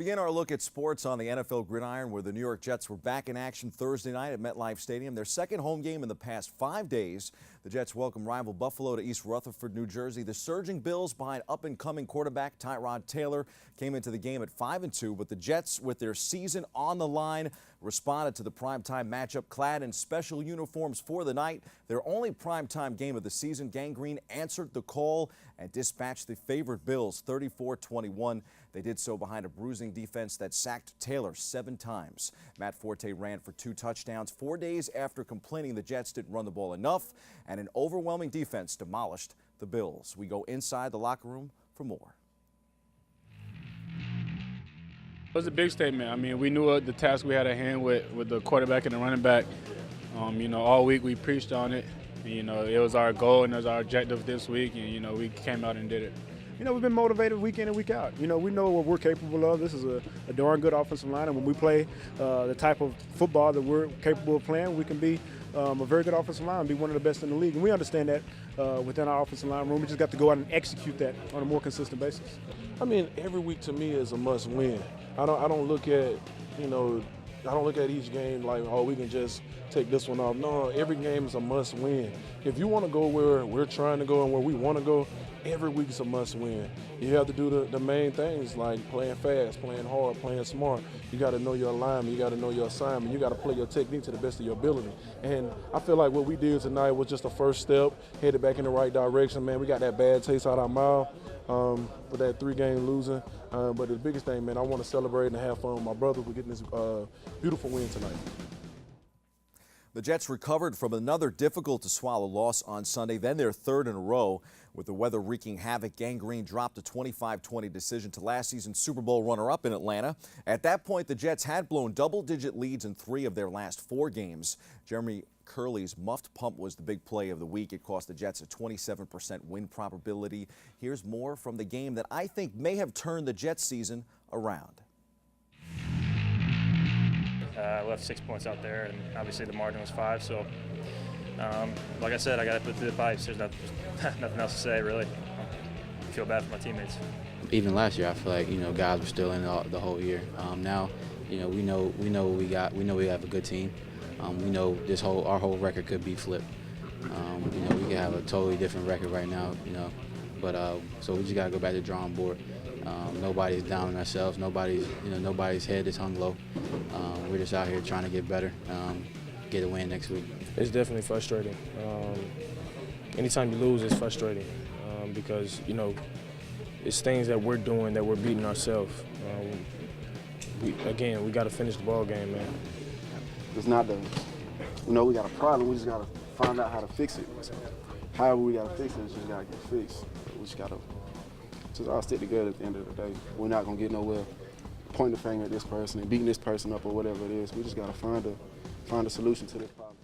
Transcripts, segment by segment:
begin our look at sports on the NFL gridiron, where the New York Jets were back in action Thursday night at MetLife Stadium. Their second home game in the past 5 days. The Jets welcome rival Buffalo to East Rutherford, New Jersey. The surging Bills, behind up-and-coming quarterback Tyrod Taylor, came into the game at 5-2, but the Jets, with their season on the line, responded to the primetime matchup clad in special uniforms for the night. Their only primetime game of the season, Gang Green answered the call and dispatched the favored Bills 34-21. They did so behind a bruising defense that sacked Taylor 7 times. Matt Forte ran for 2 touchdowns 4 days after complaining the Jets didn't run the ball enough, and an overwhelming defense demolished the Bills. We go inside the locker room for more. It was a big statement. I mean, we knew the task we had at hand with the quarterback and the running back. All week we preached on it. It was our goal and it was our objective this week, and, we came out and did it. We've been motivated week in and week out. We know what we're capable of. This is a darn good offensive line, and when we play the type of football that we're capable of playing, we can be a very good offensive line and be one of the best in the league. And we understand that within our offensive line room. We just got to go out and execute that on a more consistent basis. I mean, every week to me is a must-win. I don't look at, I don't look at each game like, oh, we can just take this one off. No, every game is a must-win. If you want to go where we're trying to go and where we want to go, every week is a must-win. You have to do the main things like playing fast, playing hard, playing smart. You got to know your alignment. You got to know your assignment. You got to play your technique to the best of your ability. And I feel like what we did tonight was just a first step, headed back in the right direction. Man, we got that bad taste out our mouth for that 3-game losing. But the biggest thing, man, I want to celebrate and have fun with my brothers. We're getting this beautiful win tonight. The Jets recovered from another difficult-to-swallow loss on Sunday, then their third in a row. With the weather wreaking havoc, Gang Green dropped a 25-20 decision to last season's Super Bowl runner-up in Atlanta. At that point, the Jets had blown double-digit leads in 3 of their last 4 games. Jeremy Curley's muffed punt was the big play of the week. It cost the Jets a 27% win probability. Here's more from the game that I think may have turned the Jets season around. Left 6 points out there, and obviously the margin was 5. So, like I said, I got to put through the pipes. There's nothing else to say, really. I feel bad for my teammates. Even last year, I feel like guys were still in the whole year. Now, we know what we got. We know we have a good team. We know our whole record could be flipped. We could have a totally different record right now. But so we just gotta go back to the drawing board. Nobody's down on ourselves. Nobody's head is hung low. We're just out here trying to get better, get a win next week. It's definitely frustrating. Anytime you lose, it's frustrating because it's things that we're doing that we're beating ourselves. We got to finish the ball game, man. It's not we got a problem. We just got to find out how to fix it. However we got to fix it, it's just got to get fixed. We just got to all stick together at the end of the day. We're not going to get nowhere pointing the finger at this person and beating this person up or whatever it is. We just got to find a solution to this problem.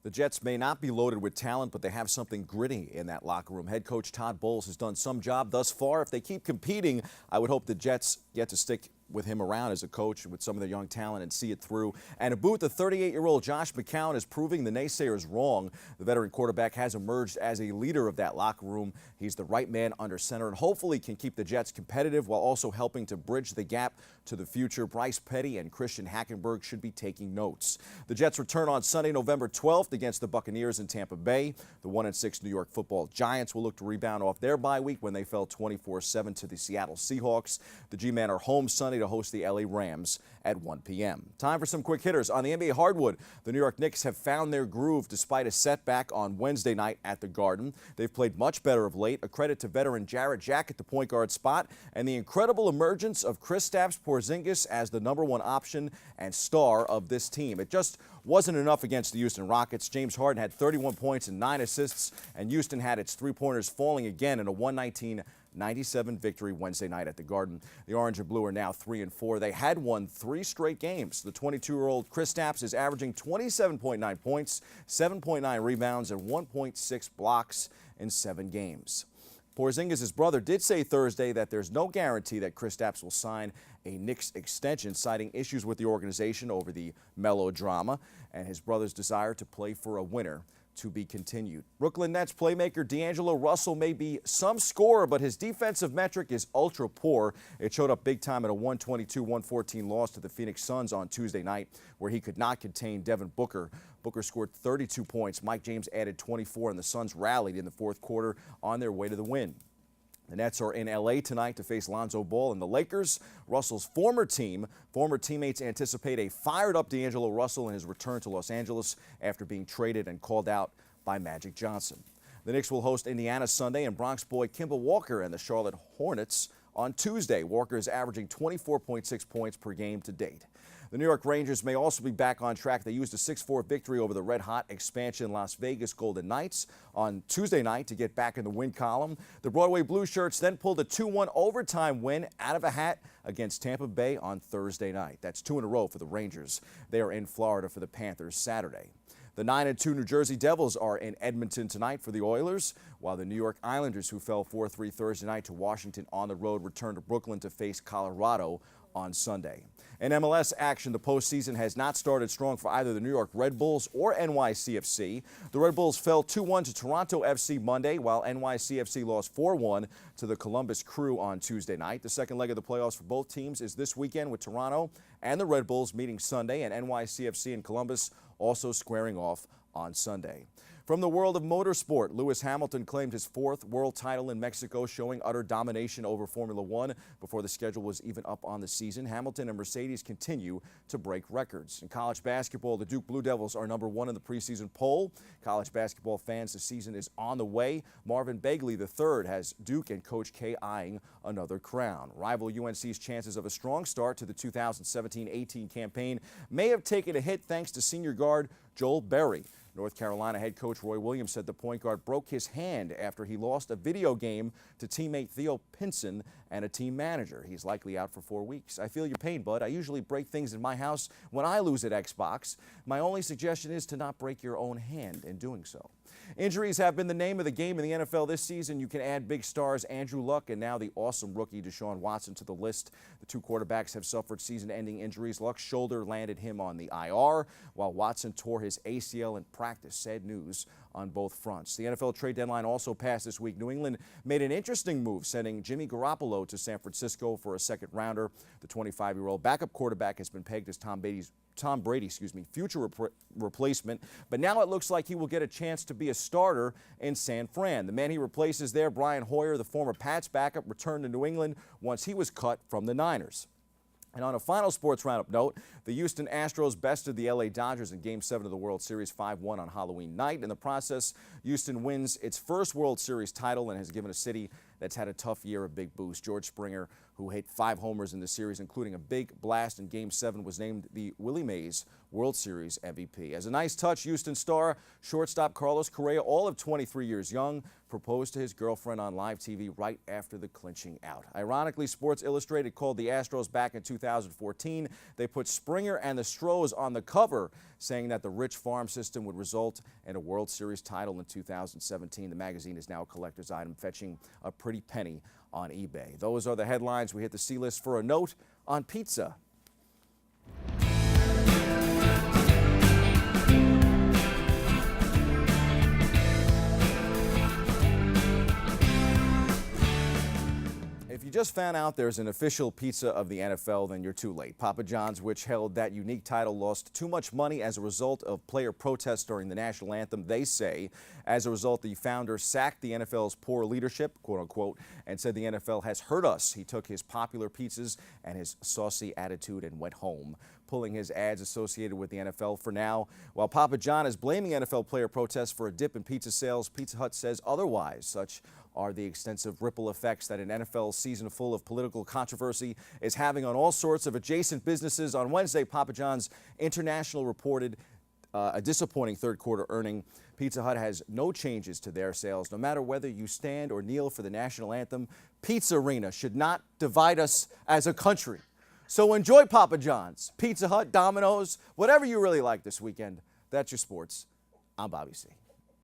The Jets may not be loaded with talent, but they have something gritty in that locker room. Head coach Todd Bowles has done some job thus far. If they keep competing, I would hope the Jets get to stick with him around as a coach with some of their young talent and see it through. And to boot, the 38-year-old Josh McCown is proving the naysayers wrong. The veteran quarterback has emerged as a leader of that locker room. He's the right man under center and hopefully can keep the Jets competitive while also helping to bridge the gap to the future. Bryce Petty and Christian Hackenberg should be taking notes. The Jets return on Sunday, November 12th against the Buccaneers in Tampa Bay. The 1-6 New York Football Giants will look to rebound off their bye week when they fell 24-7 to the Seattle Seahawks. The G-Men are home Sunday to host the LA Rams at 1 p.m. Time for some quick hitters. On the NBA hardwood, the New York Knicks have found their groove despite a setback on Wednesday night at the Garden. They've played much better of late. A credit to veteran Jarrett Jack at the point guard spot and the incredible emergence of Kristaps Porzingis as the #1 option and star of this team. It just wasn't enough against the Houston Rockets. James Harden had 31 points and 9 assists, and Houston had its three-pointers falling again in a 119-97 victory Wednesday night at the Garden. The Orange and Blue are now 3-4. They had won 3 straight games. The 22-year-old Kristaps is averaging 27.9 points, 7.9 rebounds, and 1.6 blocks in 7 games. Porzingis' brother did say Thursday that there's no guarantee that Kristaps will sign a Knicks extension, citing issues with the organization over the melodrama and his brother's desire to play for a winner to be continued. Brooklyn Nets playmaker D'Angelo Russell may be some scorer, but his defensive metric is ultra poor. It showed up big time at a 122-114 loss to the Phoenix Suns on Tuesday night, where he could not contain Devin Booker. Booker scored 32 points. Mike James added 24, and the Suns rallied in the fourth quarter on their way to the win. The Nets are in L.A. tonight to face Lonzo Ball and the Lakers. Russell's former teammates anticipate a fired-up D'Angelo Russell in his return to Los Angeles after being traded and called out by Magic Johnson. The Knicks will host Indiana Sunday, and Bronx boy Kemba Walker and the Charlotte Hornets on Tuesday. Walker is averaging 24.6 points per game to date. The New York Rangers may also be back on track. They used a 6-4 victory over the red-hot expansion Las Vegas Golden Knights on Tuesday night to get back in the win column. The Broadway Blue Shirts then pulled a 2-1 overtime win out of a hat against Tampa Bay on Thursday night. That's 2 in a row for the Rangers. They are in Florida for the Panthers Saturday. The 9-2 New Jersey Devils are in Edmonton tonight for the Oilers, while the New York Islanders, who fell 4-3 Thursday night to Washington on the road, return to Brooklyn to face Colorado on Sunday. In MLS action, the postseason has not started strong for either the New York Red Bulls or NYCFC. The Red Bulls fell 2-1 to Toronto FC Monday, while NYCFC lost 4-1 to the Columbus Crew on Tuesday night. The second leg of the playoffs for both teams is this weekend, with Toronto and the Red Bulls meeting Sunday, and NYCFC and Columbus also squaring off on Sunday. From the world of motorsport, Lewis Hamilton claimed his 4th world title in Mexico, showing utter domination over Formula One before the schedule was even up on the season. Hamilton and Mercedes continue to break records. In college basketball, the Duke Blue Devils are #1 in the preseason poll. College basketball fans, the season is on the way. Marvin Bagley III has Duke and Coach K eyeing another crown. Rival UNC's chances of a strong start to the 2017-18 campaign may have taken a hit thanks to senior guard Joel Berry. North Carolina head coach Roy Williams said the point guard broke his hand after he lost a video game to teammate Theo Pinson and a team manager. He's likely out for 4 weeks. I feel your pain, bud. I usually break things in my house when I lose at Xbox. My only suggestion is to not break your own hand in doing so. Injuries have been the name of the game in the NFL this season. You can add big stars Andrew Luck and now the awesome rookie Deshaun Watson to the list. The two quarterbacks have suffered season-ending injuries. Luck's shoulder landed him on the IR, while Watson tore his ACL in practice. Sad news on both fronts. The NFL trade deadline also passed this week. New England made an interesting move, sending Jimmy Garoppolo to San Francisco for a second-rounder. The 25-year-old backup quarterback has been pegged as Tom Brady's future replacement, but now it looks like he will get a chance to be a starter in San Fran. The man he replaces there, Brian Hoyer, the former Pats backup, returned to New England once he was cut from the Niners. And on a final sports roundup note, the Houston Astros bested the LA Dodgers in Game 7 of the World Series 5-1 on Halloween night. In the process, Houston wins its first World Series title and has given a city that's had a tough year a big boost. George Springer, who hit 5 homers in the series, including a big blast in Game 7, was named the Willie Mays World Series MVP. As a nice touch, Houston star shortstop Carlos Correa, all of 23 years young, proposed to his girlfriend on live TV right after the clinching out. Ironically, Sports Illustrated called the Astros back in 2014. They put Springer and the Stros on the cover, saying that the rich farm system would result in a World Series title in 2017. The magazine is now a collector's item, fetching a pretty penny on eBay. Those are the headlines. We hit the C-list for a note on pizza. If you just found out there's an official pizza of the NFL, then you're too late. Papa John's, which held that unique title, lost too much money as a result of player protests during the national anthem. They say, as a result, the founder sacked the NFL's poor leadership, quote unquote, and said the NFL has hurt us. He took his popular pizzas and his saucy attitude and went home, pulling his ads associated with the NFL for now. While Papa John is blaming NFL player protests for a dip in pizza sales, Pizza Hut says otherwise. Such are the extensive ripple effects that an NFL season full of political controversy is having on all sorts of adjacent businesses. On Wednesday, Papa John's International reported a disappointing third-quarter earning. Pizza Hut has no changes to their sales. No matter whether you stand or kneel for the national anthem, Pizza Arena should not divide us as a country. So enjoy Papa John's, Pizza Hut, Domino's, whatever you really like this weekend. That's your sports. I'm Bobby C.